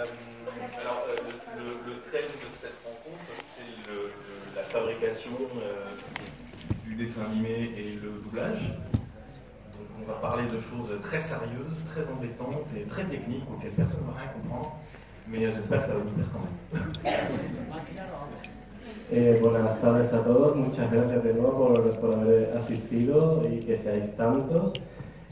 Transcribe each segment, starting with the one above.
Le thème de cette rencontre, c'est la fabrication du dessin animé et le doublage. Donc on va parler de choses très sérieuses, très embêtantes et très techniques auxquelles personne ne va rien comprendre. Mais j'espère que ça va vous plaire quand même. Buenas tardes a todos, muchas gracias de nuevo por haber asistido y que seáis tantos.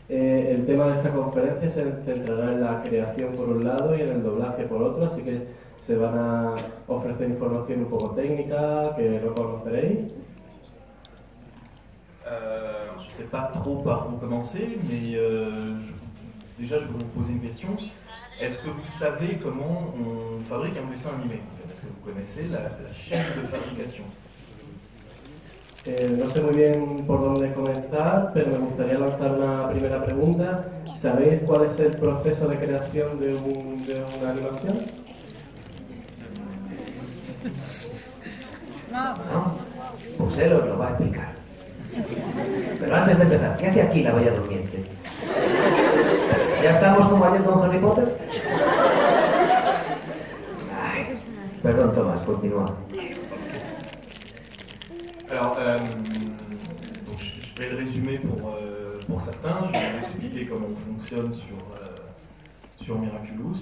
El tema de esta conferencia se centrará en la creación por un lado y en el doblaje por otro, así que se van a ofrecer información un poco técnica que no conoceréis. Je ne sais pas trop par où commencer, mais déjà je vais vous poser une question. Est-ce que vous savez comment on fabrique un dessin animé? Est-ce que vous connaissez la chaîne de fabrication? No sé muy bien por dónde comenzar, pero me gustaría lanzar una primera pregunta. ¿Sabéis cuál es el proceso de creación de una animación? No. Pues él os lo va a explicar. Pero antes de empezar, ¿qué hace aquí la Bella Durmiente? ¿Ya estamos como ayer con Harry Potter? Ay, perdón, Tomás, continúa. Alors, donc je vais le résumer pour certains. Je vais vous expliquer comment on fonctionne sur Miraculous.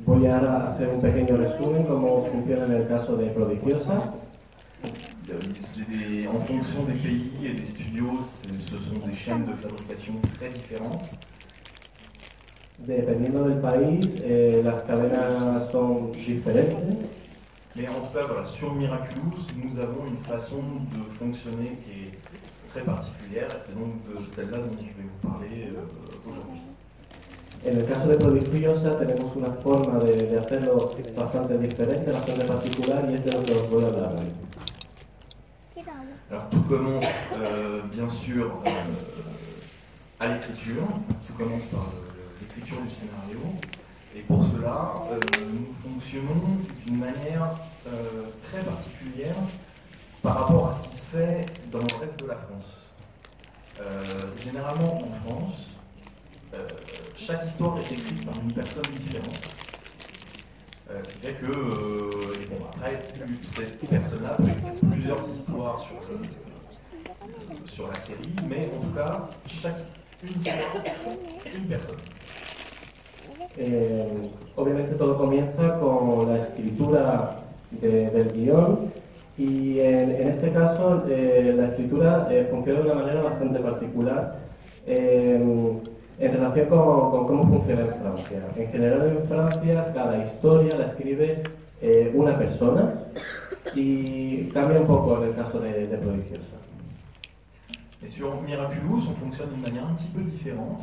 Voy ahora a hacer un pequeño resumen cómo funciona en el caso de Prodigiosa. En fonction des pays et des studios, ce sont des chaînes de fabrication très différentes. Dependiendo del país, las cadenas son diferentes. Mais en tout cas, voilà, sur Miraculous, nous avons une façon de fonctionner qui est très particulière, et c'est donc de celle-là dont je vais vous parler aujourd'hui. En el caso de Prodigiosa tenemos una forma de hacerlo bastante diferente, bastante particular, y es de lo que os voy a hablar hoy. Alors tout commence bien sûr à l'écriture, tout commence par l'écriture du scénario, et pour cela nous fonctionnons d'une manière très particulière par rapport à ce qui se fait dans le reste de la France. Généralement en France, chaque histoire est écrite par une personne différente. Ce qui fait que, après, cette personne-là peut écrire plusieurs histoires sur la série, mais en tout cas, une histoire, une personne. Obviamente todo comienza con la escritura del guión y en este caso la escritura funciona de una manera bastante particular en relación con cómo funciona en Francia. En general en Francia cada historia la escribe una persona y cambia un poco en el caso de Prodigiosa. Et sur Miraculous, on fonctionne d'une manière un petit peu différente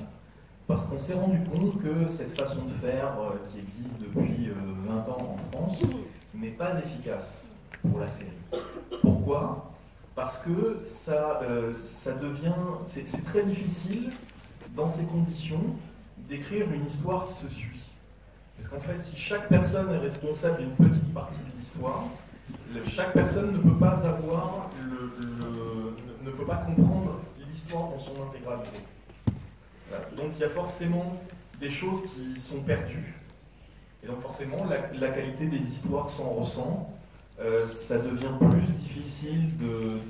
parce qu'on s'est rendu compte que cette façon de faire qui existe depuis 20 ans en France n'est pas efficace pour la série. Pourquoi? Parce que ça devient... C'est très difficile dans ces conditions, d'écrire une histoire qui se suit. Parce qu'en fait, si chaque personne est responsable d'une petite partie de l'histoire, chaque personne ne peut pas avoir ne peut pas comprendre l'histoire dans son intégralité. Voilà. Donc il y a forcément des choses qui sont perdues. Et donc forcément, la qualité des histoires s'en ressent. Ça devient plus difficile de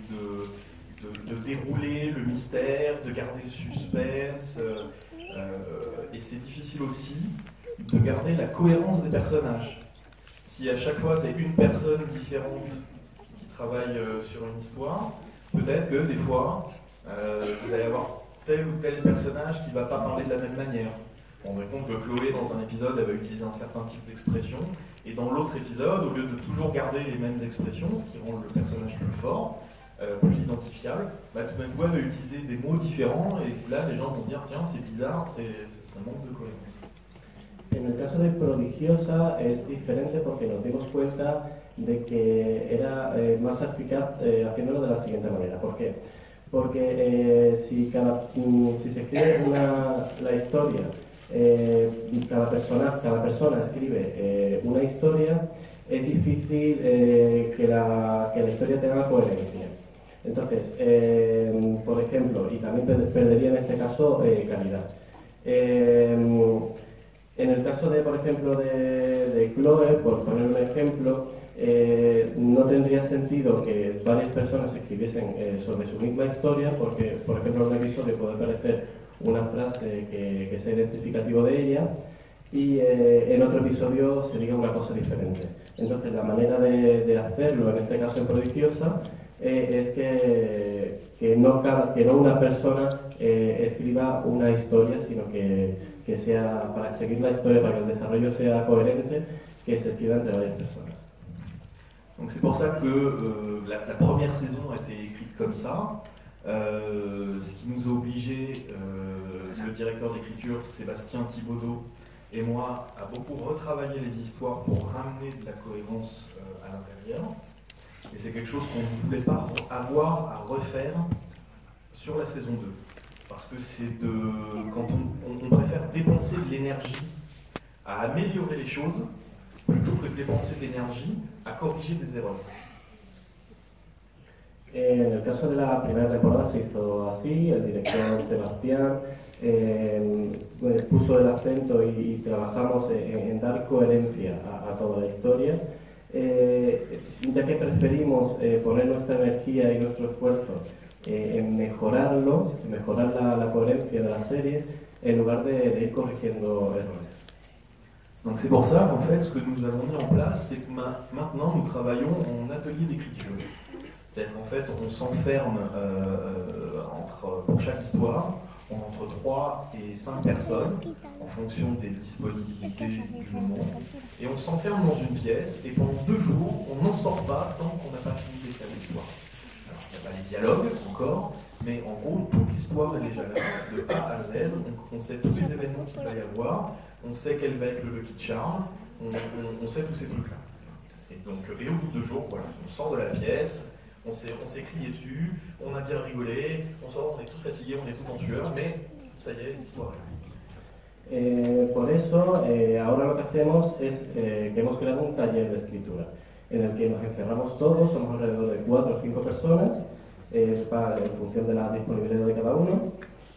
dérouler le mystère, de garder le suspense, et c'est difficile aussi de garder la cohérence des personnages. Si à chaque fois c'est une personne différente qui travaille sur une histoire, peut-être que des fois vous allez avoir tel ou tel personnage qui ne va pas parler de la même manière. On se rend compte que Chloé dans un épisode elle va utiliser un certain type d'expression, et dans l'autre épisode, au lieu de toujours garder les mêmes expressions, ce qui rend le personnage plus fort, plus identifiable, tout d'un coup elle va utiliser des mots différents et là les gens vont se dire tiens c'est bizarre, ça manque de cohérence. En el caso de Prodigiosa es diferente porque nos dimos cuenta de que era más eficaz haciéndolo de la siguiente manera. ¿Por qué? Porque si se escribe la historia, cada persona escribe una historia, es difícil que la historia tenga coherencia. Entonces, por ejemplo, y también perdería en este caso calidad. En el caso de, por ejemplo, de Chloe, por poner un ejemplo, no tendría sentido que varias personas escribiesen sobre su misma historia, porque, por ejemplo, en un episodio puede aparecer una frase que sea identificativo de ella y en otro episodio se diga una cosa diferente. Entonces, la manera de hacerlo, en este caso en Prodigiosa, es que no una persona escriba una historia, sino que sea, para seguir la historia, para que el desarrollo sea coherente, que se escriba entre varias personas. Donc c'est pour ça que la première saison a été écrite comme ça, ce qui nous a obligé, le directeur d'écriture Sébastien Thibaudeau et moi, à beaucoup retravailler les histoires pour ramener de la cohérence à l'intérieur. Et c'est quelque chose qu'on ne voulait pas avoir à refaire sur la saison 2. Parce que c'est quand on préfère dépenser de l'énergie à améliorer les choses plutôt que de dépenser de l'énergie à corriger des erreurs. En el caso de la primera temporada se hizo así, el director Sebastián puso el acento y trabajamos en dar coherencia a toda la historia, ya que preferimos poner nuestra energía y nuestro esfuerzo en mejorar la coherencia de la serie, en lugar de ir corrigiendo errores. Donc c'est pour ça qu'en fait, ce que nous avons mis en place, c'est que maintenant nous travaillons en atelier d'écriture. C'est-à-dire qu'en fait, on s'enferme pour chaque histoire, entre 3 et 5 personnes, en fonction des disponibilités du moment, et on s'enferme dans une pièce, et pendant 2 jours, on n'en sort pas tant qu'on n'a pas fini d'écrire l'histoire. Alors, il n'y a pas les dialogues encore, mais en gros, toute l'histoire est déjà là, de A à Z, on sait tous les événements qu'il va y avoir, on sait quel va être le Lucky Charm, on sait tous ces trucs-là. Et donc, et au bout de 2 jours, voilà, on sort de la pièce, on s'est crié dessus, on a bien rigolé, on sort, on est tous fatigués, on est tous en sueur, mais ça y est, l'histoire est là. Por eso, ahora lo que hacemos es que hemos creado un taller de escritura, en el que nos encerramos todos, somos alrededor de 4 o 5 personas, en función de la disponibilidad de cada uno,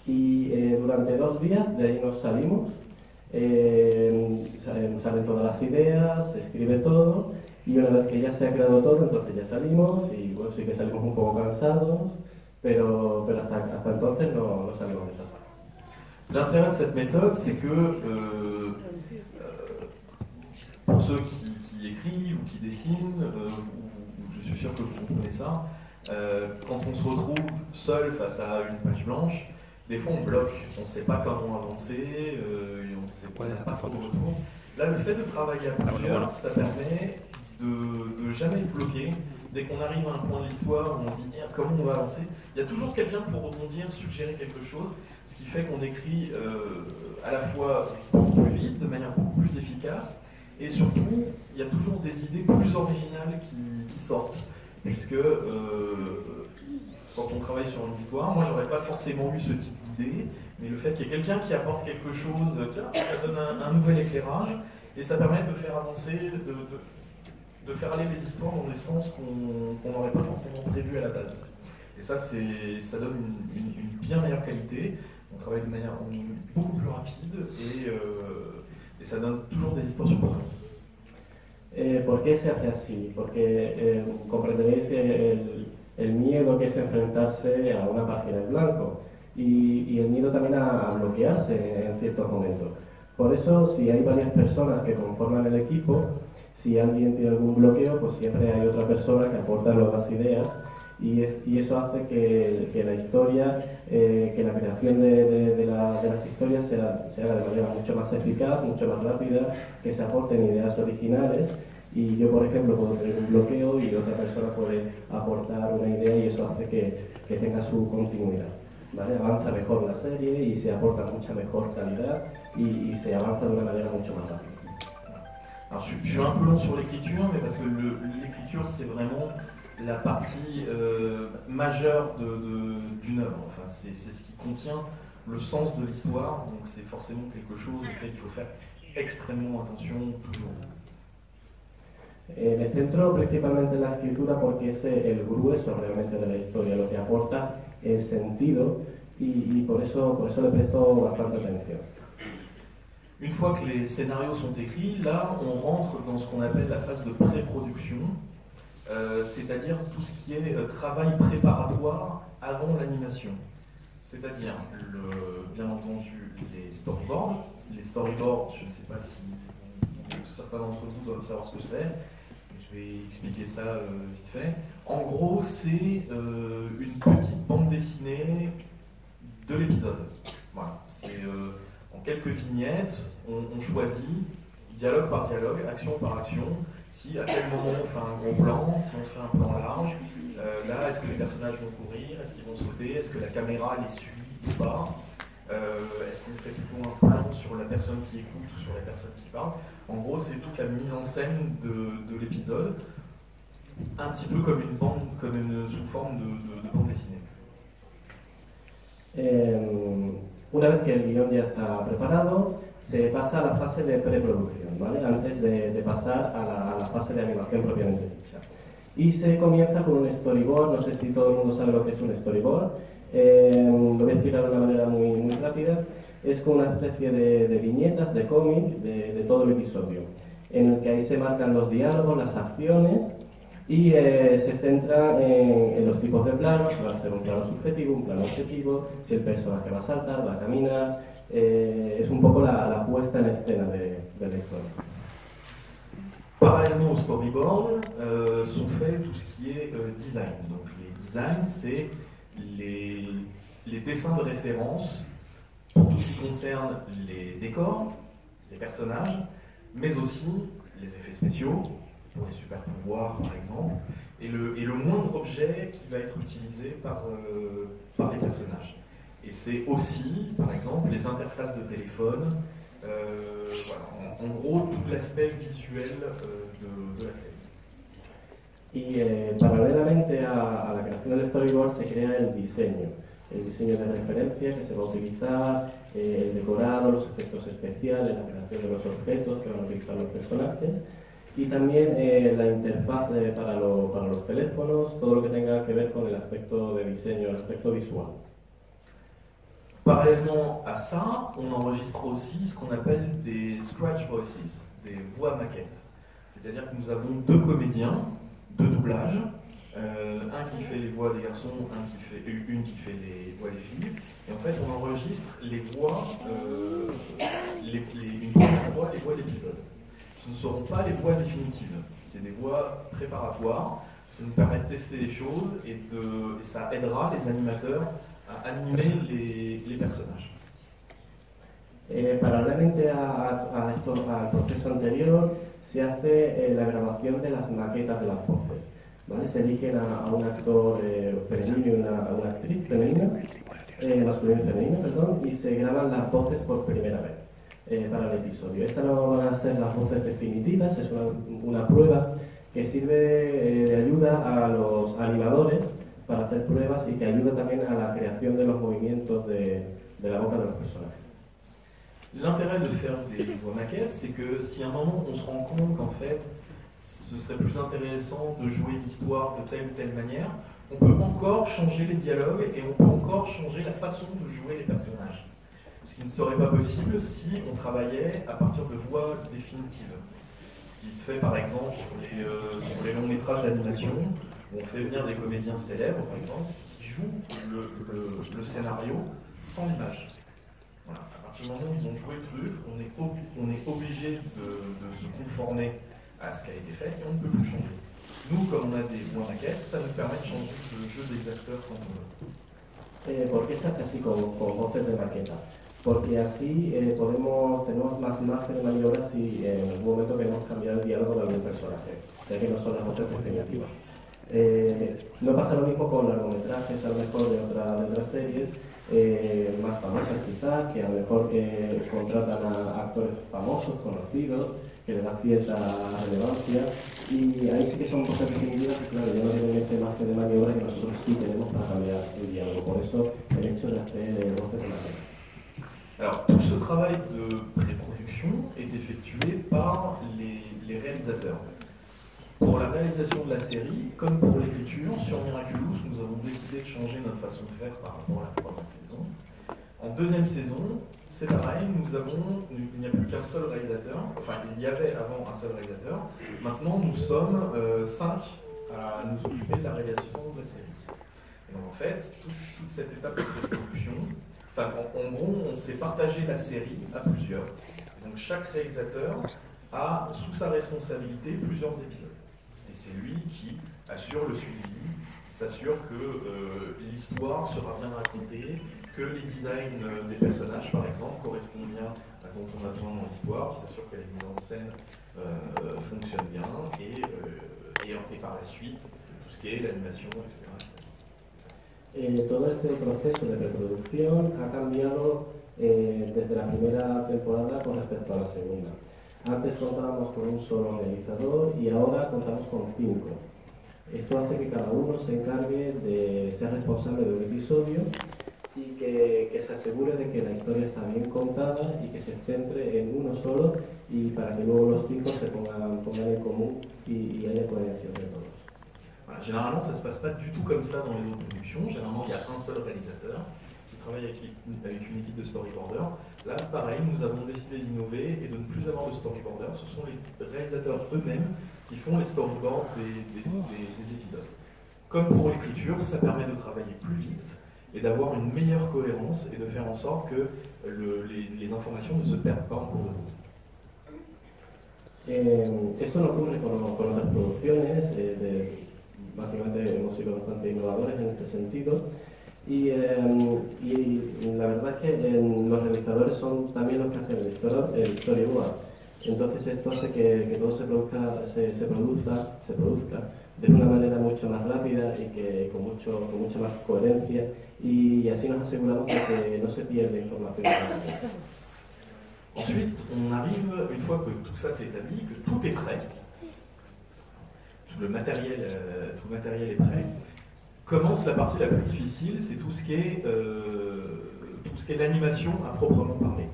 y durante 2 días de ahí nos salimos, salen todas las ideas, se escribe todo, y una vez que ya se ha creado todo, entonces ya salimos, y bueno, sí que salimos un poco cansados, pero hasta entonces no salimos de esa sala. L'intérêt de cette méthode, c'est que pour ceux qui écrivent ou qui dessinent, je suis sûr que vous comprenez ça, quand on se retrouve seul face à une page blanche, des fois on bloque, on ne sait pas comment avancer, on ne sait pas trop de retour. Là, le fait de travailler à plusieurs, ça permet de jamais être bloqué. Dès qu'on arrive à un point de l'histoire où on dit comment on va avancer, il y a toujours quelqu'un pour rebondir, suggérer quelque chose, ce qui fait qu'on écrit à la fois beaucoup plus vite, de manière beaucoup plus efficace, et surtout, il y a toujours des idées plus originales qui sortent, puisque quand on travaille sur une histoire, moi j'aurais pas forcément eu ce type d'idée, mais le fait qu'il y ait quelqu'un qui apporte quelque chose, tiens, ça donne un nouvel éclairage, et ça permet de faire avancer, de faire aller les histoires dans des sens qu'on n'aurait pas forcément prévu à la base. Et ça donne une bien meilleure qualité, on travaille de manière beaucoup plus rapide et ça donne toujours des histoires surprenantes. ¿Por qué se hace así? Porque comprenderéis el miedo que es enfrentarse a una página en blanco y el miedo también a bloquearse en ciertos momentos. Por eso, si hay varias personas que conforman el equipo, si alguien tiene algún bloqueo, pues siempre hay otra persona que aporta nuevas ideas y eso hace que la historia, que la creación de las historias se haga de manera mucho más eficaz, mucho más rápida, que se aporten ideas originales y yo, por ejemplo, puedo tener un bloqueo y otra persona puede aportar una idea y eso hace que tenga su continuidad. ¿Vale? Avanza mejor la serie y se aporta mucha mejor calidad y se avanza de una manera mucho más rápida. Alors, je suis un peu long sur l'écriture, mais parce que l'écriture, c'est vraiment la partie majeure d'une œuvre. Enfin, c'est ce qui contient le sens de l'histoire, donc c'est forcément quelque chose auquel il faut faire extrêmement attention toujours. Me centro principalmente en la escritura porque es el grueso realmente de la historia, lo que aporta el sentido y por eso le presto bastante atención. Une fois que les scénarios sont écrits, là on rentre dans ce qu'on appelle la phase de pré-production, c'est-à-dire tout ce qui est travail préparatoire avant l'animation. C'est-à-dire, bien entendu, les storyboards. Les storyboards, je ne sais pas si certains d'entre vous doivent savoir ce que c'est. Je vais expliquer ça vite fait. En gros, c'est une petite bande dessinée de l'épisode. Voilà. C'est en quelques vignettes, on choisit, dialogue par dialogue, action par action, si à quel moment on fait un gros plan, si on fait un plan large. Là, est-ce que les personnages vont courir, est-ce qu'ils vont sauter, est-ce que la caméra les suit ou pas, est-ce qu'on fait plutôt un plan sur la personne qui écoute ou sur la personne qui parle. En gros, c'est toute la mise en scène de l'épisode, un petit peu comme une bande, sous forme de bande dessinée. Una vez que el guión ya está preparado, se pasa a la fase de preproducción, ¿vale? Antes de pasar a la fase de animación propiamente dicha. Y se comienza con un storyboard. No sé si todo el mundo sabe lo que es un storyboard. Lo voy a explicar de una manera muy rápida. Es como una especie de viñetas, de cómic, de todo el episodio, en el que ahí se marcan los diálogos, las acciones, y se centra en los tipos de planos, si va a ser un plano subjetivo, un plano objetivo, si el personaje va a saltar, va a caminar. Es un poco la puesta en escena de la historia. Parallèlement au storyboard, sont faits tout ce qui est design. Donc les designs, c'est les dessins de référence pour tout ce qui concerne les décors, les personnages, mais aussi les effets spéciaux, pour les super pouvoirs par exemple, et le moindre objet qui va être utilisé par les personnages. Et c'est aussi, par exemple, les interfaces de téléphone, voilà, en gros, tout l'aspect visuel de la série. Y paralelamente a la creación del storyboard se crea el diseño de referencia que se va a utilizar, el decorado, los efectos especiales, la creación de los objetos que van a utilizar los personajes, y también la interfaz para los teléfonos, todo lo que tenga que ver con el aspecto de diseño, el aspecto visual. Parallèlement à ça, on enregistre aussi ce qu'on appelle des scratch voices, des voix maquettes. C'est-à-dire que nous avons deux comédiens, deux doublages, un qui fait les voix des garçons, une qui fait les voix des filles, et en fait on enregistre les voix, une première fois les voix de l'épisode. Ce ne seront pas les voix définitives, c'est des voix préparatoires, ça nous permet de tester les choses et ça aidera les animateurs a animer les personnages. Paralelamente al proceso anterior, se hace la grabación de las maquetas de las voces, ¿vale? Se eligen a un actor femenino y a una actriz femenina, masculino y femenino, perdón, y se graban las voces por primera vez para el episodio. Estas no van a ser las voces definitivas, es una prueba que sirve de ayuda a los animadores para hacer pruebas y que ayuda también a la creación de los movimientos de la boca de los personajes. L'intérêt de faire des voix maquettes, c'est que si à un moment on se rend compte qu'en fait ce serait plus intéressant de jouer l'histoire de telle ou telle manière, on peut encore changer les dialogues et on peut encore changer la façon de jouer les personnages. Ce qui ne serait pas possible si on travaillait à partir de voix définitives. Ce qui se fait par exemple sur les longs métrages d'animation, où on fait venir des comédiens célèbres, par exemple, qui jouent le scénario sans l'image. Voilà. À partir du moment où ils ont joué le truc, on est obligé de se conformer à ce qui a été fait et on ne peut plus changer. Nous, comme on a des voix maquettes, ça nous permet de changer le jeu des acteurs quand on veut. ¿Por qué se hace así con voces de maqueta? Porque así tenemos más margen de maniobra si en algún momento queremos cambiar el diálogo de algún personaje, ya que no son las voces definitivas. No pasa lo mismo con largometrajes, a lo mejor de otras series más famosas quizás, que a lo mejor contratan a actores famosos, conocidos, que les da cierta relevancia, y ahí sí que son voces definitivas y claro, ya no tienen ese margen de maniobra que nosotros sí tenemos para cambiar el diálogo. Por eso el hecho de hacer voces de maqueta. Alors, tout ce travail de pré-production est effectué par les réalisateurs. Pour la réalisation de la série, comme pour l'écriture, sur Miraculous, nous avons décidé de changer notre façon de faire par rapport à la première saison. En deuxième saison, c'est pareil, il n'y a plus qu'un seul réalisateur, enfin il y avait avant un seul réalisateur, maintenant nous sommes 5 à nous occuper de la réalisation de la série. Et donc en fait, toute cette étape de production, en gros on s'est partagé la série à plusieurs. Et donc chaque réalisateur a sous sa responsabilité plusieurs épisodes. Et c'est lui qui assure le suivi, s'assure que l'histoire sera bien racontée, que les designs des personnages, par exemple, correspondent bien à ce dont on a besoin dans l'histoire, qui s'assure que les mises en scène fonctionnent bien, et par la suite, tout ce qui est l'animation, etc. Todo este proceso de preproducción ha cambiado desde la primera temporada con respecto a la segunda. Antes contábamos con un solo realizador y ahora contamos con 5. Esto hace que cada uno se encargue de ser responsable de un episodio y que se asegure de que la historia está bien contada y que se centre en uno solo y para que luego los 5 se pongan en común y haya coherencia entre todos. Voilà, généralement, ça ne se passe pas du tout comme ça dans les autres productions. Généralement, il y a un seul réalisateur qui travaille avec une équipe de storyboarders. Là, pareil, nous avons décidé d'innover et de ne plus avoir de storyboarders. Ce sont les réalisateurs eux-mêmes qui font les storyboards des épisodes. Comme pour l'écriture, ça permet de travailler plus vite et d'avoir une meilleure cohérence et de faire en sorte que les informations ne se perdent pas en cours de route. Esto no ocurre con otras producciones, básicamente hemos sido bastante innovadores en este sentido y la verdad es que los realizadores son también los que hacen el storyboard. Entonces esto hace que todo se produzca de una manera mucho más rápida y que con mucha más coherencia y así nos aseguramos de que no se pierde información. Ensuite, on arrive, une fois que tout ça s'est établi, que tout est prêt, tout le matériel est prêt, commence la partie la plus difficile, c'est tout ce qui est l'animation à proprement parler.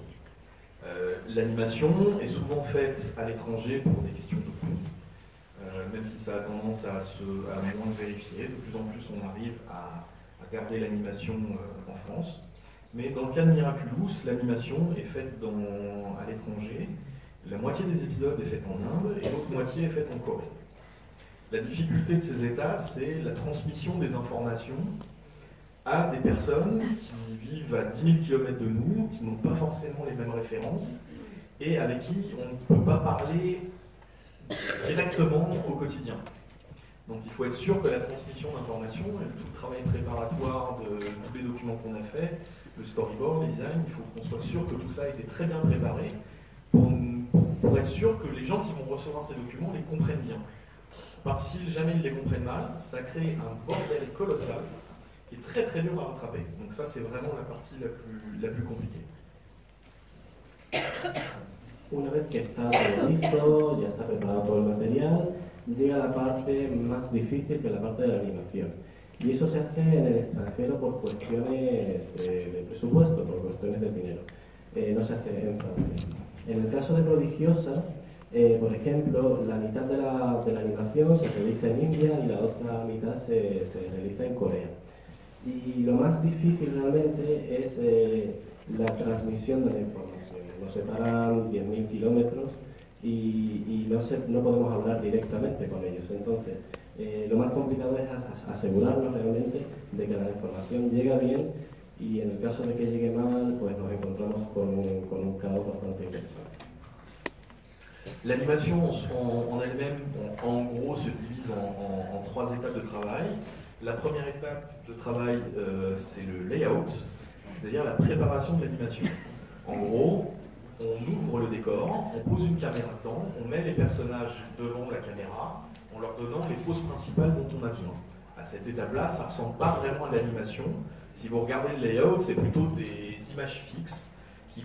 L'animation est souvent faite à l'étranger pour des questions de coût, même si ça a tendance à moins se vérifier. De plus en plus, on arrive à garder l'animation en France. Mais dans le cas de Miraculous, l'animation est faite à l'étranger. La moitié des épisodes est faite en Inde et l'autre moitié est faite en Corée. La difficulté de ces étapes, c'est la transmission des informations à des personnes qui vivent à 10 000 km de nous, qui n'ont pas forcément les mêmes références et avec qui on ne peut pas parler directement au quotidien. Donc il faut être sûr que la transmission d'informations, tout le travail préparatoire de tous les documents qu'on a fait, le storyboard, les designs, il faut qu'on soit sûr que tout ça a été très bien préparé pour être sûr que les gens qui vont recevoir ces documents les comprennent bien. Parce que si jamais ils les comprennent mal, ça crée un bordel colossal qui est très très dur à rattraper. Donc ça c'est vraiment la partie la plus compliquée. Una vez que está todo listo, ya está preparado todo el material, llega la parte más difícil, que es la parte de la animación. Y eso se hace en el extranjero por cuestiones de presupuesto, por cuestiones de dinero. No se hace en Francia. En el caso de Prodigiosa, por ejemplo, la mitad de la animación se realiza en India y la otra mitad se realiza en Corea. Y lo más difícil realmente es la transmisión de la información. Nos separan 10.000 kilómetros y no podemos hablar directamente con ellos. Entonces, lo más complicado es asegurarnos realmente de que la información llega bien y en el caso de que llegue mal, pues nos encontramos con un caos bastante interesante. L'animation en elle-même, en gros, se divise en 3 étapes de travail. La première étape de travail, c'est le layout, c'est-à-dire la préparation de l'animation. En gros, on ouvre le décor, on pose une caméra dedans, on met les personnages devant la caméra, en leur donnant les poses principales dont on a besoin. À cette étape-là, ça ne ressemble pas vraiment à l'animation. Si vous regardez le layout, c'est plutôt des images fixes qui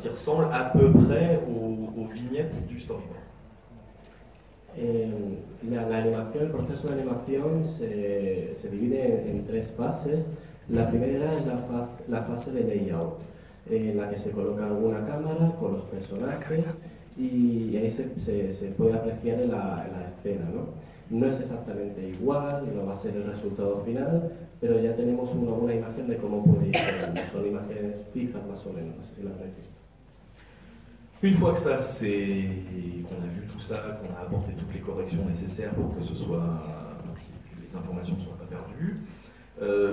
ressemblent à peu près aux vignettes du storyboard. La animación, el proceso de animación se divide en 3 fases. La primera es la fase de layout, en la que se coloca una cámara con los personajes y ahí se puede apreciar la escena, ¿no? No es exactamente igual, no va a ser el resultado final, pero ya tenemos una buena imagen de cómo puede ir quedando. Son imágenes fijas más o menos, no sé si las habéis visto. Une fois que ça, qu'on a vu tout ça, qu'on a apporté toutes les corrections nécessaires pour que que les informations ne soient pas perdues,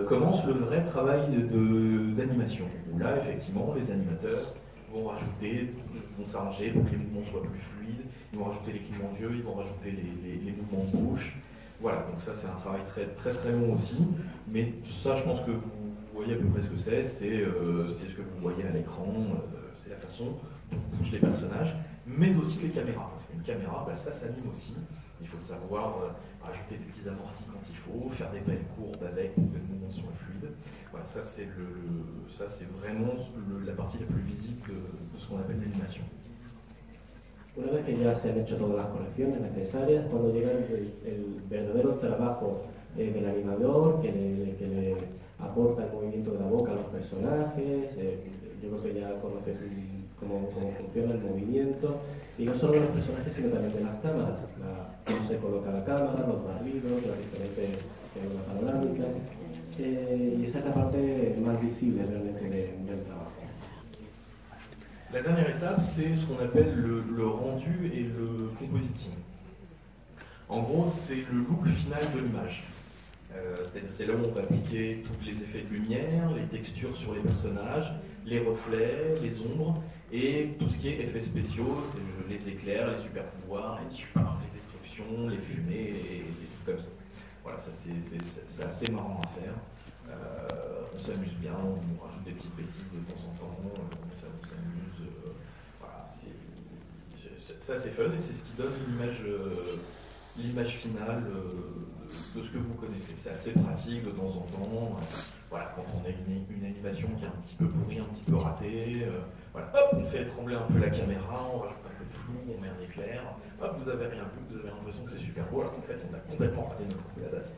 commence le vrai travail d'animation, où là, effectivement, les animateurs vont s'arranger pour que les mouvements soient plus fluides, ils vont rajouter les clignements d'yeux, ils vont rajouter les mouvements de bouche. Voilà, donc ça c'est un travail très long aussi, mais ça je pense que vous voyez à peu près ce que c'est ce que vous voyez à l'écran, c'est la façon dont bougent les personnages, mais aussi les caméras, parce qu'une caméra, ça s'anime aussi, il faut savoir rajouter des petits amortis quand il faut, faire des belles courbes avec pour que le mouvement soit fluide. Voilà, ça c'est vraiment la partie la plus visible de ce qu'on appelle l'animation. Una vez que ya se han hecho todas las correcciones necesarias, cuando llega el verdadero trabajo del animador, que le aporta el movimiento de la boca a los personajes, yo creo que ya conoces cómo funciona el movimiento, y no solo de los personajes, sino también de las cámaras, cómo se coloca la cámara, los barridos, las diferentes panorámicas, y esa es la parte más visible realmente del trabajo. La dernière étape, c'est ce qu'on appelle le rendu et le compositing. En gros, c'est le look final de l'image. C'est là où on va appliquer tous les effets de lumière, les textures sur les personnages, les reflets, les ombres, et tout ce qui est effets spéciaux, c'est les éclairs, les super pouvoirs, les destructions, les fumées, et des trucs comme ça. Voilà, ça c'est assez marrant à faire. On s'amuse bien, on rajoute des petites bêtises de temps en temps, on s'amuse. Voilà, ça c'est fun et c'est ce qui donne l'image finale de ce que vous connaissez. C'est assez pratique de temps en temps. Voilà, quand on a une animation qui est un petit peu pourrie, un petit peu ratée, voilà, hop, on fait trembler un peu la caméra, on rajoute un peu de flou, on met un éclair, hop, vous avez rien vu, vous avez l'impression que c'est super beau, alors qu'en fait on a complètement raté notre coup à la base.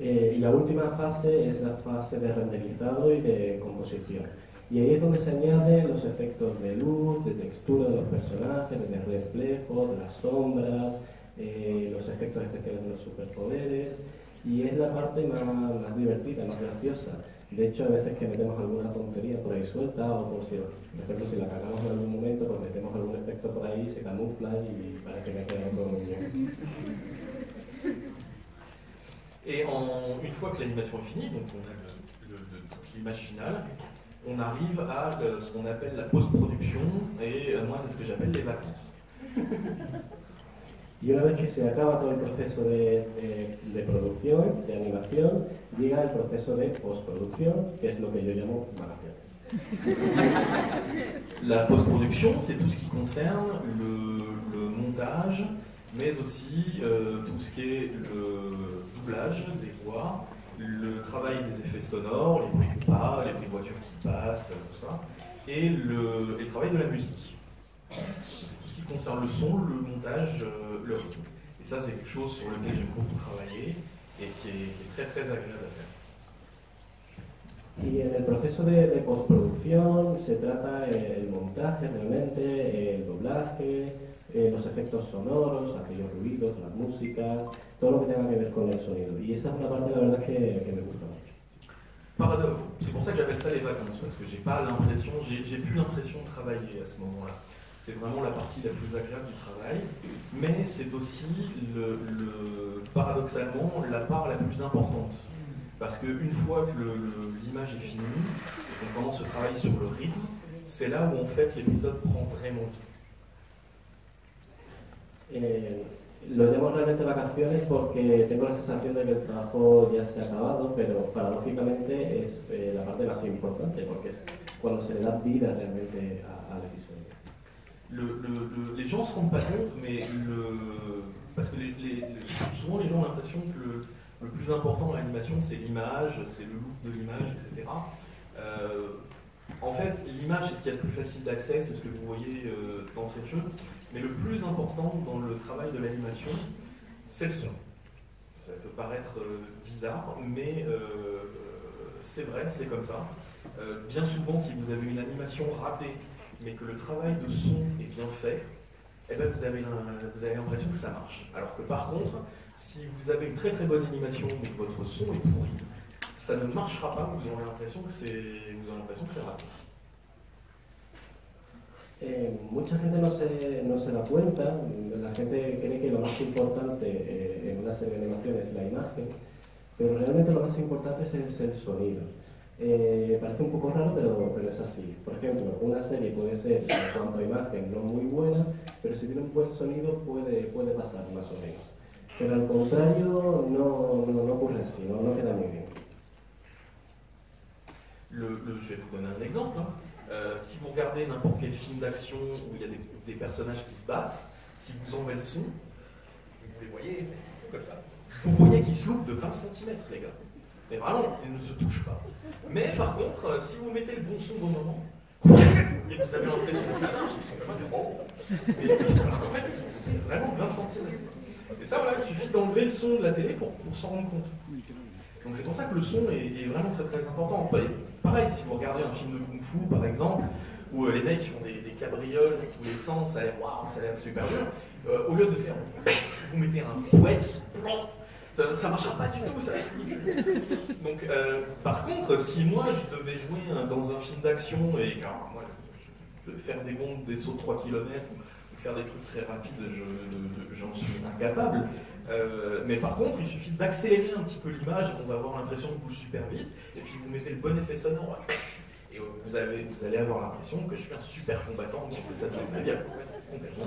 Y la última fase es la fase de renderizado y de composición. Y ahí es donde se añaden los efectos de luz, de textura de los personajes, de reflejos, de las sombras, los efectos especiales de los superpoderes. Y es la parte más divertida, más graciosa. De hecho, a veces que metemos alguna tontería por ahí suelta, o por ejemplo, si la cagamos en algún momento, pues metemos algún efecto por ahí, se camufla y parece que queda todo muy bien. Et une fois que l'animation est finie, donc on a toute l'image finale, on arrive à ce qu'on appelle la post-production, et moi c'est ce que j'appelle les vacances. Y una vez que se acaba todo el proceso de producción, de animación, llega el proceso de postproducción, que es lo que yo llamo vacaciones. La post-production, c'est tout ce qui concerne le montage, mais aussi tout ce qui est le doublage des voix, le travail des effets sonores, les bruits de pas, les bruits de voitures qui passent, tout ça, et le travail de la musique. C'est tout ce qui concerne le son, le montage, le rythme. Et ça, c'est quelque chose sur lequel j'aime beaucoup travailler et qui est très agréable à faire. Y en el proceso de postproducción se trata el montaje realmente, el doblaje, los efectos sonoros, aquellos ruidos, las músicas, todo lo que tenga que ver con el sonido. Y esa es una parte, la verdad, que me gusta mucho. C'est pour ça que j'appelle ça les vacances, parce que j'ai plus l'impression de travailler à ce moment-là. C'est vraiment la partie la plus agréable du travail, mais c'est aussi paradoxalement la part la plus importante. Parce qu'une fois que l'image est finie et qu'on commence le travail sur le rythme, c'est là où en fait l'épisode prend vraiment vie. Lo llamo realmente vacaciones porque tengo la sensación de que el trabajo ya se ha acabado, pero paradójicamente es la parte más importante porque es cuando se le da vida realmente al episodio. Les gens ne se rendent pas compte, mais parce que souvent les gens ont l'impression que le plus important dans l'animation c'est l'image, c'est le look de l'image, etc. En fait, l'image c'est ce qu'il y a de plus facile d'accès, c'est ce que vous voyez d'entrée de jeu, mais le plus important dans le travail de l'animation, c'est le son. Ça peut paraître bizarre, mais c'est vrai, c'est comme ça. Bien souvent, si vous avez une animation ratée, mais que le travail de son est bien fait, eh ben vous avez l'impression que ça marche. Alors que par contre, si vous avez une très très bonne animation mais que votre son est pourri, ça ne marchera pas, vous aurez l'impression que c'est raté. Mucha gente no se da cuenta, la gente cree que lo más importante en una serie de animación es la imagen, pero realmente lo más importante es el sonido. Parece un poco raro, pero es así. Por ejemplo, una serie puede ser, en cuanto a imagen, no muy buena, pero si tiene un buen sonido puede pasar más o menos. Pero al contrario, no ocurre así, no queda muy bien. Je vais vous donner un exemple. Si vous regardez n'importe quel film d'action où il y a des personnages qui se battent, si vous enlevez le son, vous les voyez comme ça. Vous voyez qu'ils se loupent de 20 cm, les gars. Mais vraiment, ils ne se touchent pas. Mais par contre, si vous mettez le bon son au bon moment, et vous avez l'impression que ça marche, ils sont pas gros. Alors qu'en fait, ils sont vraiment 20 cm. Et ça, voilà, il suffit d'enlever le son de la télé pour s'en rendre compte. Donc c'est pour ça que le son est vraiment très très important. Pareil, si vous regardez un film de Kung Fu par exemple, où les mecs font des cabrioles dans tous les sens, ça a l'air waouh, ça a l'air super dur, au lieu de faire vous mettez un poète, ça marchera pas du tout, ça va être ridicule. Donc par contre, si moi je devais jouer dans un film d'action et alors, moi je devais faire des bonds, des sauts de 3 km, faire des trucs très rapides, j'en suis incapable. Mais par contre, il suffit d'accélérer un petit peu l'image, on va avoir l'impression que bouge super vite, et puis vous mettez le bon effet sonore, et vous allez avoir l'impression que je suis un super combattant, qui fait ça très bien, complètement.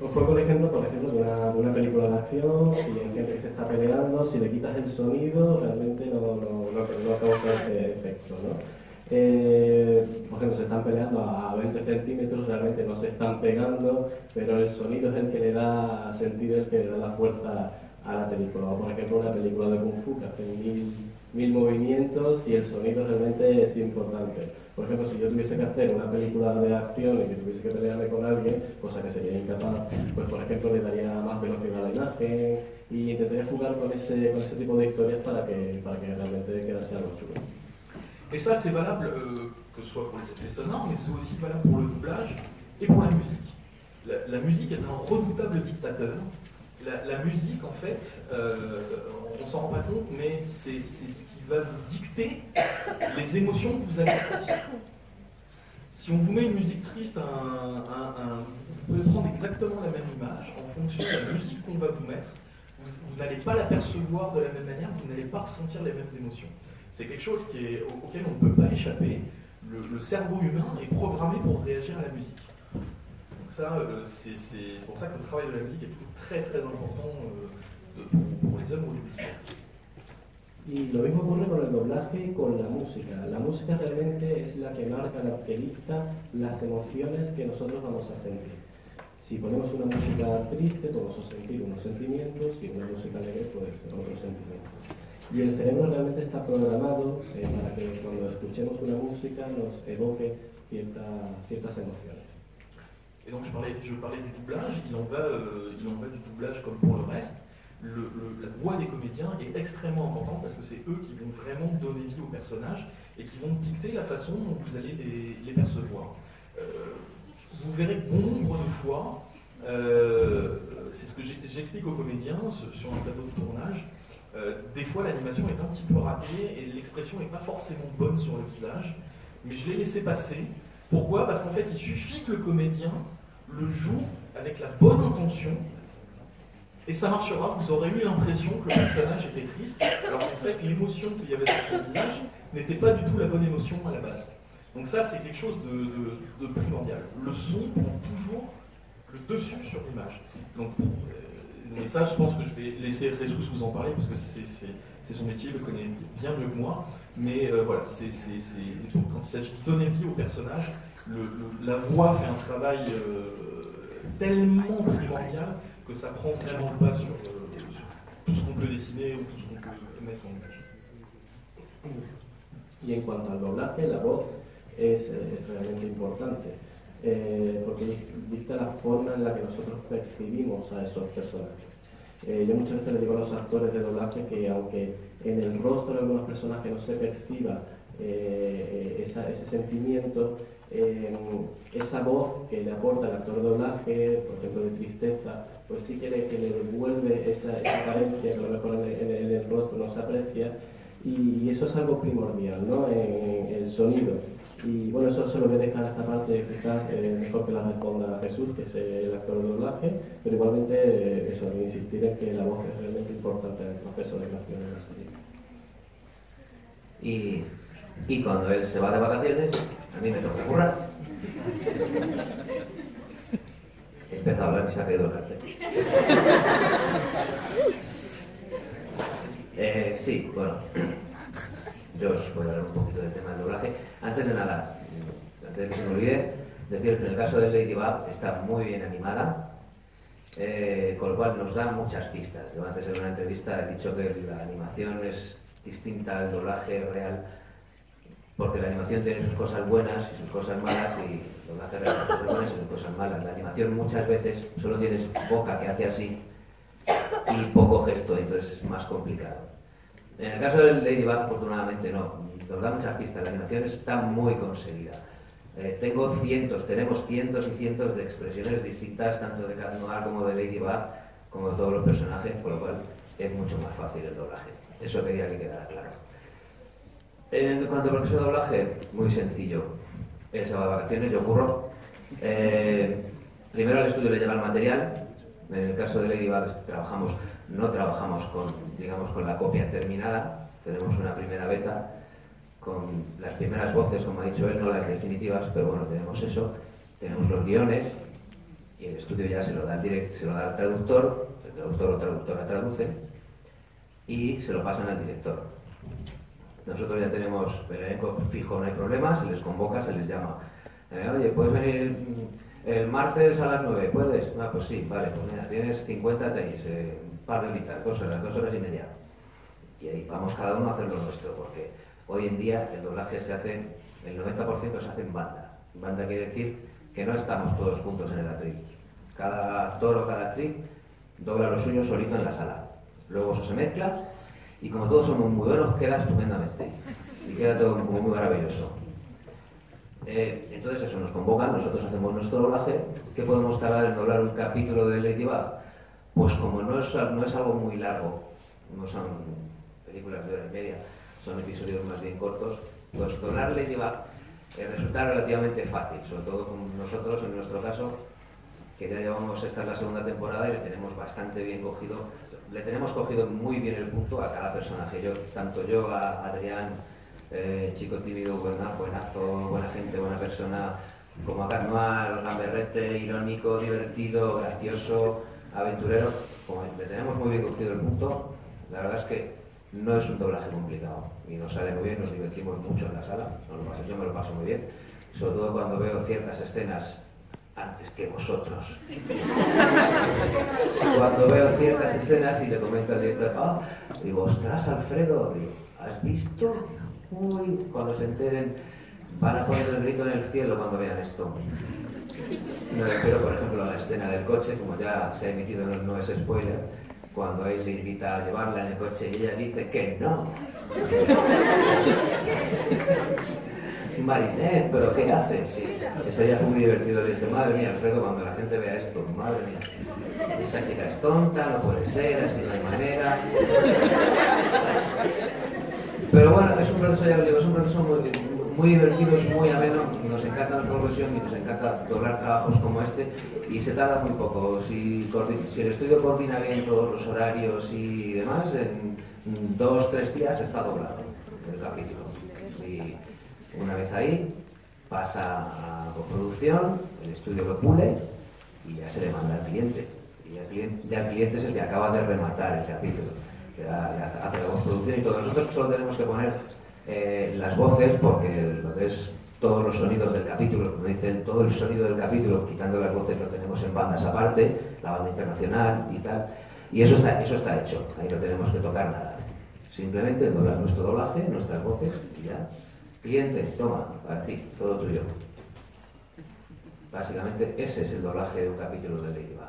Os pongo el ejemplo, por ejemplo, de una película de acción, si hay gente que se está peleando, si le quitas el sonido, realmente no causa ese efecto, ¿no? Por ejemplo, se están peleando a 20 centímetros, realmente no se están pegando, pero el sonido es el que le da sentido, el que le da la fuerza a la película. O por ejemplo, una película de Kung Fu que hace mil movimientos y el sonido realmente es importante. Por ejemplo, si yo tuviese que hacer una película de acción y que tuviese que pelearme con alguien, cosa que sería incapaz, pues por ejemplo le daría más velocidad a la imagen y intentaría jugar con ese tipo de historias para que realmente quedase algo chulo. Et ça, c'est valable que ce soit pour les effets sonores, mais c'est aussi valable pour le doublage et pour la musique. La musique est un redoutable dictateur. La musique, en fait, on s'en rend pas compte, mais c'est ce qui va vous dicter les émotions que vous allez sentir. Si on vous met une musique triste, vous pouvez prendre exactement la même image en fonction de la musique qu'on va vous mettre. Vous n'allez pas l'apercevoir de la même manière, vous n'allez pas ressentir les mêmes émotions. C'est quelque chose auquel on ne peut pas échapper. Le cerveau humain est programmé pour réagir à la musique. Donc ça, c'est pour ça que le travail de la musique est toujours très très important pour les œuvres audiovisuelles. Y lo mismo ocurre con el doblaje y con la música. La música realmente es la que marca, la que dicta las emociones que nosotros vamos a sentir. Si ponemos una música triste, vamos a sentir unos sentimientos, y una música alegre, pues otros sentimientos. Y el cerebro realmente está programado para que cuando escuchemos una música nos evoque ciertas emociones. Et donc je parlais du doublage, il en va du doublage comme pour le reste. La voix des comédiens est extrêmement importante parce que c'est eux qui vont vraiment donner vie aux personnages et qui vont dicter la façon dont vous allez les percevoir. Vous verrez bon nombre de fois, c'est ce que j'explique aux comédiens sur un plateau de tournage. Des fois l'animation est un petit peu ratée et l'expression n'est pas forcément bonne sur le visage, mais je l'ai laissé passer. Pourquoi? Parce qu'en fait il suffit que le comédien le joue avec la bonne intention et ça marchera, vous aurez eu l'impression que le personnage était triste, alors qu'en fait l'émotion qu'il y avait sur son visage n'était pas du tout la bonne émotion à la base. Donc ça c'est quelque chose de primordial. Le son prend toujours le dessus sur l'image. Donc mais ça, je pense que je vais laisser Jesus vous en parler parce que c'est son métier, il le connaît bien mieux que moi. Mais voilà, quand il s'agit de donner vie au personnage, la voix fait un travail tellement primordial que ça prend vraiment le pas sur tout ce qu'on peut dessiner ou tout ce qu'on peut mettre en image. Y en cuanto al doblaje, la voz es realmente importante. Porque dicta la forma en la que nosotros percibimos a esos personajes. Yo muchas veces les digo a los actores de doblaje que aunque en el rostro de algunos personajes no se perciba ese sentimiento, es esa voz que le aporta el actor de doblaje, por ejemplo de tristeza, pues sí que le devuelve esa carencia que a lo mejor en el rostro no se aprecia, y eso es algo primordial, ¿no? En el sonido. Y bueno, eso se lo voy a dejar a esta parte, quizás mejor que la responda Jesús, que es el actor de doblaje, pero igualmente eso, insistir en que la voz es realmente importante en el proceso de creación de la serie. Y cuando él se va de vacaciones, a mí me toca currar. He empezado a hablar y se ha caído el cartel. Sí, bueno, yo os voy a hablar un poquito del tema del doblaje. Antes de nada, antes de que se me olvide, deciros que en el caso de Ladybug está muy bien animada, con lo cual nos da muchas pistas. Yo antes en una entrevista he dicho que la animación es distinta al doblaje real, porque la animación tiene sus cosas buenas y sus cosas malas, y el doblaje real tiene sus cosas buenas y sus cosas malas. La animación muchas veces solo tienes boca que hace así y poco gesto, entonces es más complicado. En el caso del Ladybug, afortunadamente no, nos da muchas pistas, la animación está muy conseguida. Tenemos cientos y cientos de expresiones distintas, tanto de Cat Noir como de Ladybug, como de todos los personajes, por lo cual es mucho más fácil el doblaje. Eso quería que quedara claro. En cuanto al proceso de doblaje, muy sencillo. Él se va de vacaciones, yo curro. Primero al estudio le llega el material. En el caso de Ladybug no trabajamos con la copia terminada. Tenemos una primera beta con las primeras voces, como ha dicho él, no las definitivas, pero bueno, tenemos eso. Tenemos los guiones y el estudio ya se lo da al traductor, el traductor o traductora traduce y se lo pasan al director. Nosotros ya tenemos el elenco fijo, no hay problema, se les convoca, se les llama. Oye, ¿puedes venir el martes a las 9? ¿Puedes? Ah, pues sí, vale, pues mira, tienes 50 takes, un par de horitas, 2 horas y media. Y ahí vamos cada uno a hacer lo nuestro, porque hoy en día el doblaje se hace, el 90% se hace en banda. Banda quiere decir que no estamos todos juntos en el atril. Cada actor o cada actriz dobla lo suyo solito en la sala. Luego eso se mezcla y como todos somos muy buenos, queda estupendamente. Y queda todo como muy maravilloso. Entonces eso, nos convocan, nosotros hacemos nuestro doblaje. ¿Qué podemos tardar en doblar un capítulo de Ladybug? Pues como no es algo muy largo, no son películas de hora y media, son episodios más bien cortos, pues doblar Ladybug resulta relativamente fácil, sobre todo con nosotros, en nuestro caso, que ya llevamos, esta es la segunda temporada y le tenemos bastante bien cogido, le tenemos cogido muy bien el punto a cada personaje. Tanto yo a Adrián, chico tímido, buenazo, buena gente, buena persona, como a Cat Noir, gamberrete, irónico, divertido, gracioso, aventurero, como le tenemos muy bien cogido el punto. La verdad es que no es un doblaje complicado y nos sale muy bien, nos divertimos mucho en la sala, yo me lo paso muy bien, sobre todo cuando veo ciertas escenas antes que vosotros. Cuando veo ciertas escenas y le comento al director, digo, ostras, Alfredo, digo, ¿has visto? Uy, cuando se enteren van a poner el grito en el cielo cuando vean esto. Me refiero, por ejemplo, a la escena del coche, como ya se ha emitido, no es spoiler, cuando él le invita a llevarla en el coche y ella dice que no. Marinette, ¿pero qué haces? Sí, eso ya fue muy divertido. Le dije, madre mía, Alfredo, cuando la gente vea esto, madre mía, esta chica es tonta, no puede ser, así no hay manera. Pero bueno, es un proceso, ya os digo, es un proceso muy divertido, es muy ameno, nos encanta la profesión y nos encanta doblar trabajos como este y se tarda muy poco. Si el estudio coordina bien todos los horarios y demás, en 2 o 3 días está doblado el capítulo. Y una vez ahí, pasa a postproducción, el estudio lo pule y ya se le manda al cliente. Y ya el cliente es el que acaba de rematar el capítulo, que hace la postproducción y todo. Nosotros solo tenemos que poner las voces, porque lo que es todos los sonidos del capítulo, como dicen, todo el sonido del capítulo, quitando las voces, lo tenemos en bandas aparte, la banda internacional y tal. Y eso está hecho, ahí no tenemos que tocar nada. Simplemente doblar nuestro doblaje, nuestras voces y ya. Cliente, toma, para ti, todo tuyo. Básicamente ese es el doblaje de un capítulo de Ladybug.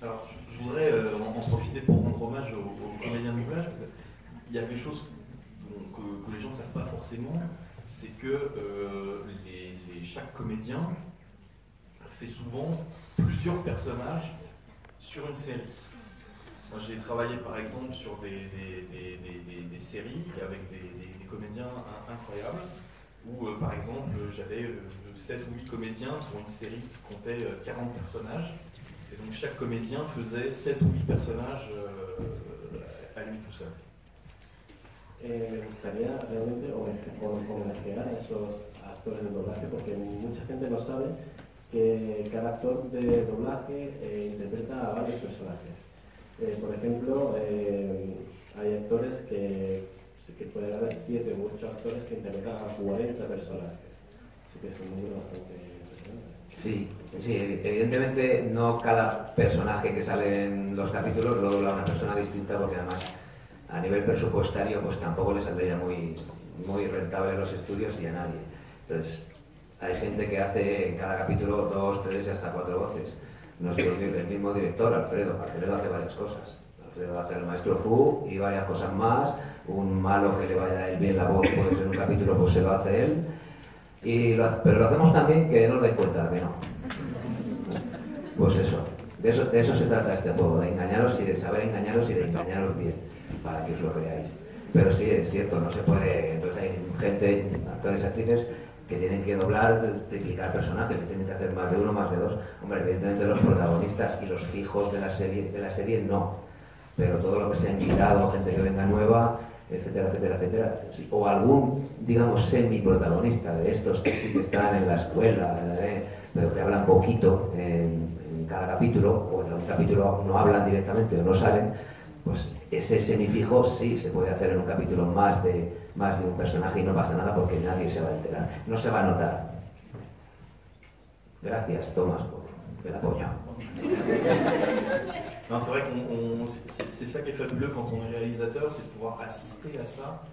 Alors, je voudrais en profiter pour rendre hommage aux comédiens de doublage, parce qu'il y a quelque chose que les gens ne savent pas forcément, c'est que chaque comédien fait souvent plusieurs personnages sur une série. Moi, j'ai travaillé par exemple sur des séries avec des comédiens incroyables, où par exemple j'avais 7 ou 8 comédiens pour une série qui comptait 40 personnages, et donc chaque comédien faisait 7 ou 8 personnages à lui tout seul. Me gustaría realmente homenajear a esos actores de doblaje, porque mucha gente no sabe que cada actor de doblaje interpreta a varios personajes. Por ejemplo, hay actores que pueden haber 7 u 8 actores que interpretan a 40 personajes. Así que es un número bastante impresionante. Sí, evidentemente no cada personaje que sale en los capítulos lo dobla una persona distinta, porque además a nivel presupuestario pues tampoco le saldría muy rentable a los estudios y a nadie. Entonces, hay gente que hace en cada capítulo 2, 3 y hasta 4 voces. El mismo director, Alfredo hace varias cosas. Alfredo hace el maestro Fu y varias cosas más. Un malo que le vaya a él bien la voz, puede ser un capítulo, pues se lo hace él. Pero lo hacemos también que no os dais cuenta, que no. Pues eso. De eso se trata este juego, de engañaros y de saber engañaros y de engañaros bien, para que os lo creáis. Pero sí, es cierto, no se puede. Entonces hay gente, actores y actrices, que tienen que doblar, triplicar personajes, que tienen que hacer más de uno, más de dos. Hombre, evidentemente los protagonistas y los fijos de la serie no. Pero todo lo que sea invitado, gente que venga nueva, etcétera, etcétera, etcétera. Sí, o algún, digamos, semi-protagonista de estos que sí que están en la escuela, pero que hablan poquito en cada capítulo, o en un capítulo no hablan directamente o no salen, pues ese semifijo sí se puede hacer en un capítulo más de un personaje y no pasa nada porque nadie se va a enterar, no se va a notar. Gracias, Thomas, por el apoyo. Non, c'est vrai que c'est ça qui est fabuleux quand on est réalisateur, c'est de pouvoir assister à ça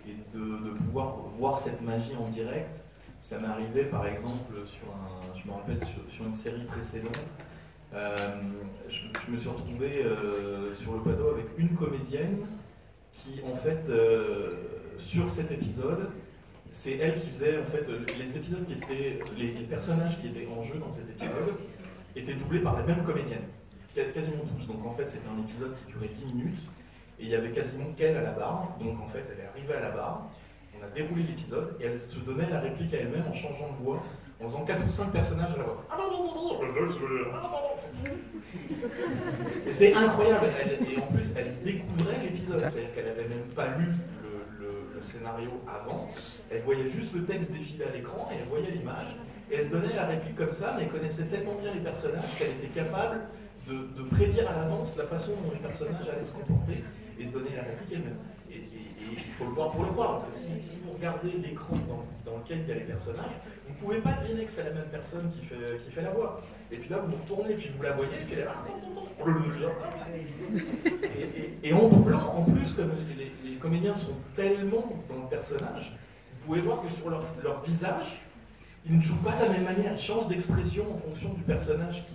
et de pouvoir voir cette magie en direct. Ça m'est arrivé par exemple je me rappelle sur une série précédente, je me suis retrouvé sur le plateau avec une comédienne qui en fait sur cet épisode, c'est elle qui faisait en fait les épisodes qui étaient les personnages qui étaient en jeu dans cet épisode étaient doublés par la même comédienne, quasiment tous. Donc en fait c'était un épisode qui durait 10 minutes et il y avait quasiment qu'elle à la barre. Donc en fait elle est arrivée à la barre, on a déroulé l'épisode et elle se donnait la réplique à elle-même en changeant de voix, en faisant 4 ou 5 personnages à la voix. Et c'était incroyable, et en plus elle découvrait l'épisode, c'est-à-dire qu'elle n'avait même pas lu le scénario avant, elle voyait juste le texte défiler à l'écran et elle voyait l'image, et elle se donnait la réplique comme ça, mais elle connaissait tellement bien les personnages qu'elle était capable de prédire à l'avance la façon dont les personnages allaient se comporter et se donner la réplique elle-même. Et il faut le voir pour le croire, parce que si vous regardez l'écran dans lequel il y a les personnages, vous ne pouvez pas deviner que c'est la même personne qui fait la voix. Et puis là, vous vous retournez, puis vous la voyez, et puis elle est là. Et en doublant, en plus, comme les comédiens sont tellement dans le personnage, vous pouvez voir que sur leur visage, ils ne jouent pas de la même manière, ils changent d'expression en fonction du personnage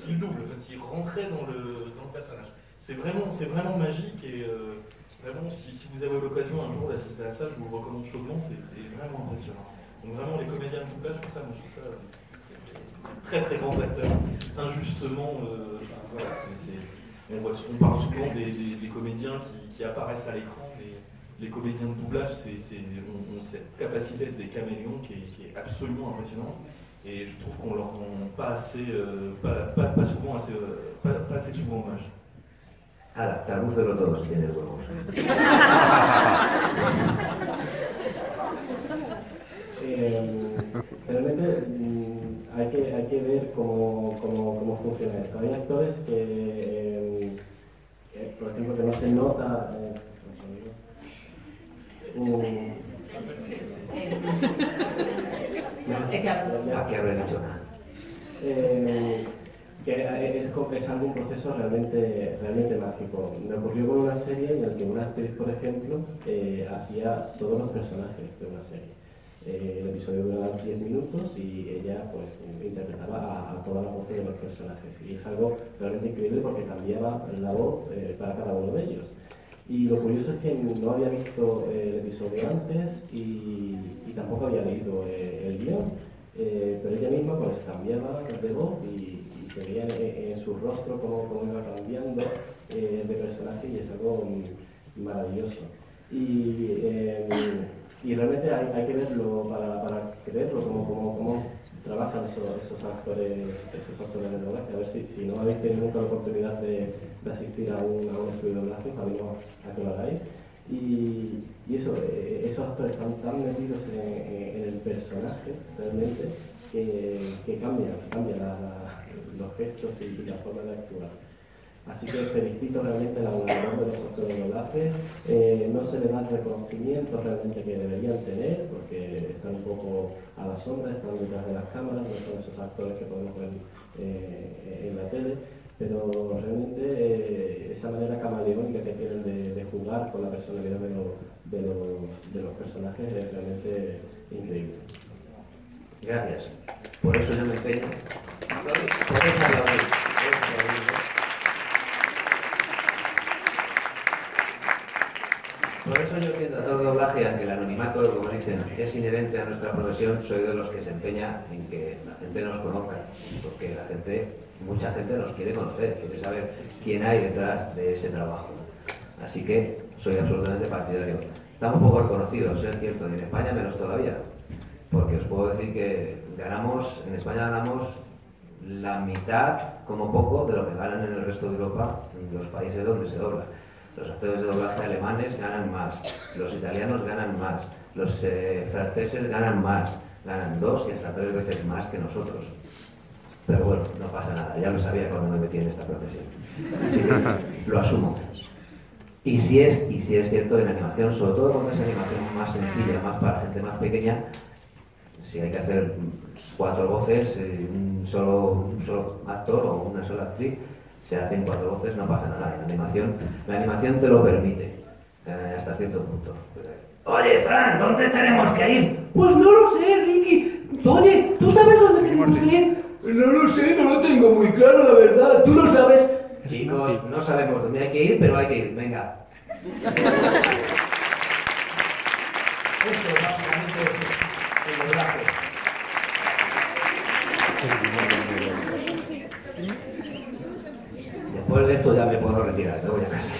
qu'ils doublent, s'ils rentraient dans le personnage. C'est vraiment magique et vraiment, si vous avez l'occasion un jour d'assister à ça, je vous le recommande chaudement, c'est vraiment impressionnant. Donc vraiment, les comédiens de doublage, pour ça, moi je trouve ça très très grands acteurs, injustement, voilà, on parle souvent des comédiens qui apparaissent à l'écran, mais les comédiens de doublage ont cette capacité d'être des caméléons qui est absolument impressionnante, et je trouve qu'on leur rend pas assez souvent hommage. Ahora, tradúcelo todo si tienes huevos. Realmente hay que ver cómo funciona esto. Hay actores que por ejemplo, que no se nota. Aquí habré dicho nada. Que es algún proceso realmente mágico. Me ocurrió con una serie en la que una actriz, por ejemplo, hacía todos los personajes de una serie. El episodio duraba 10 minutos y ella pues interpretaba a todas las voces de los personajes. Y es algo realmente increíble porque cambiaba la voz para cada uno de ellos. Y lo curioso es que no había visto el episodio antes y tampoco había leído el guión, pero ella misma pues cambiaba de voz y se veía en su rostro cómo iba cambiando de personaje, y es algo maravilloso. Y realmente hay que verlo para creerlo, cómo trabajan esos actores de doblaje. A ver si no habéis tenido nunca la oportunidad de asistir a un estudio de doblaje, os animo a que lo hagáis. Y esos actores están tan metidos en el personaje realmente que cambian los gestos y la forma de actuar. Así que felicito realmente la labor de los actores de doblaje. No se les da el reconocimiento realmente que deberían tener, porque están un poco a la sombra, están detrás de las cámaras, no son esos actores que podemos ver en la tele, pero realmente esa manera camaleónica que tienen de jugar con la personalidad de los personajes es realmente increíble. Gracias. Por eso yo me empeño. Por eso aplaudir. Por eso yo, siendo actor de doblaje, aunque el anonimato, como dicen, es inherente a nuestra profesión, soy de los que se empeña en que la gente nos conozca, porque mucha gente nos quiere conocer, quiere saber quién hay detrás de ese trabajo. Así que soy absolutamente partidario. Estamos poco reconocidos, es cierto, y en España menos todavía, porque os puedo decir que en España ganamos la mitad, como poco, de lo que ganan en el resto de Europa, en los países donde se dobla. Los actores de doblaje alemanes ganan más, los italianos ganan más, los franceses ganan más, ganan 2 y hasta 3 veces más que nosotros. Pero bueno, no pasa nada, ya lo sabía cuando me metí en esta profesión. Así que lo asumo. Y si es cierto, en animación, sobre todo cuando es animación más sencilla, más para gente más pequeña, si hay que hacer 4 voces, un solo actor o una sola actriz, se hacen 4 voces, no pasa nada. La animación te lo permite, hasta cierto punto. Oye, Fran, ¿dónde tenemos que ir? Pues no lo sé, Ricky. Oye, ¿tú sabes dónde tenemos que ir? No lo sé, no lo tengo muy claro, la verdad. ¿Tú lo sabes? Chicos, no sabemos dónde hay que ir, pero hay que ir. Venga. Eso básicamente es el doblaje. Después de esto ya me puedo retirar, me voy a casa.